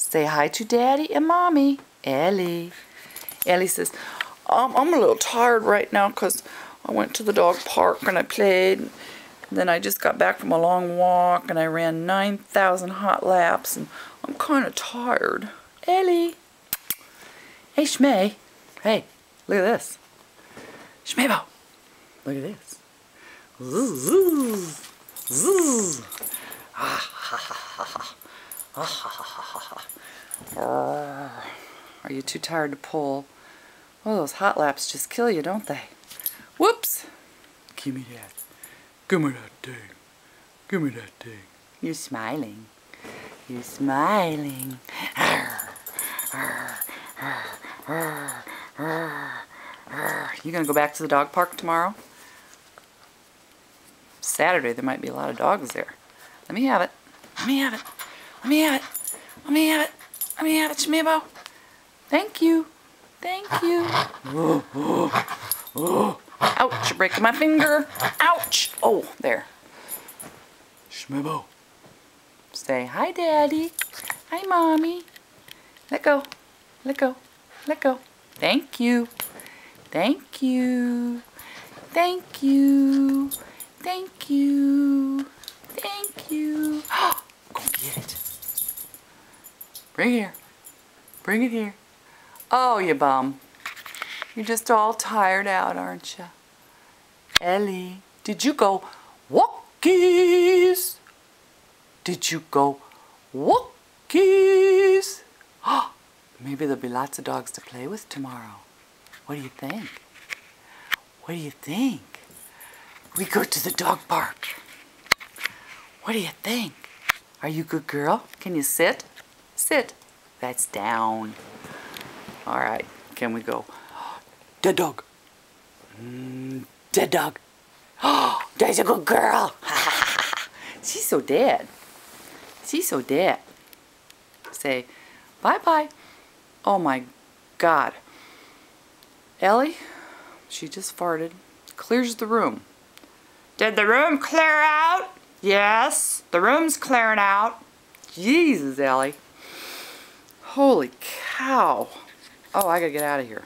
Say hi to Daddy and Mommy. Ellie. Ellie says, I'm a little tired right now because I went to the dog park and I played. Then I just got back from a long walk and I ran 9,000 hot laps and I'm kind of tired. Ellie. Hey, Shmay. Hey, look at this. Shmaybo. Look at this. Zoo. Zoo. Ah, ha, ha, ha, ha. Ah, ha, ha, ha, ha. Are you too tired to pull? Oh, those hot laps just kill you, don't they? Whoops. Give me that. Give me that thing. Give me that thing. You're smiling. You're smiling. Arr, arr, arr, arr, arr, arr. You gonna go back to the dog park tomorrow? Saturday, there might be a lot of dogs there. Let me have it. Let me have it. Let me have it. Let me have it. Let me have it, Shmaybo. Thank you. Thank you. Oh, oh, oh. Ouch, you're breaking my finger. Ouch. Oh, there. Shmaybo. Say hi, Daddy. Hi, Mommy. Let go. Let go. Let go. Thank you. Thank you. Thank you. Thank you. Thank you. Go get it. Bring it here. Bring it here. Oh, you bum. You're just all tired out, aren't you? Ellie, did you go walkies? Did you go walkies? Maybe there'll be lots of dogs to play with tomorrow. What do you think? What do you think? We go to the dog park. What do you think? Are you a good girl? Can you sit? Sit. That's down. All right. Can we go? Dead dog. Dead dog. Oh, there's a good girl. She's so dead. She's so dead. Say bye-bye. Oh my God. Ellie, she just farted. Clears the room. Did the room clear out? Yes, the room's clearing out. Jesus, Ellie. Holy cow. Oh, I gotta get out of here.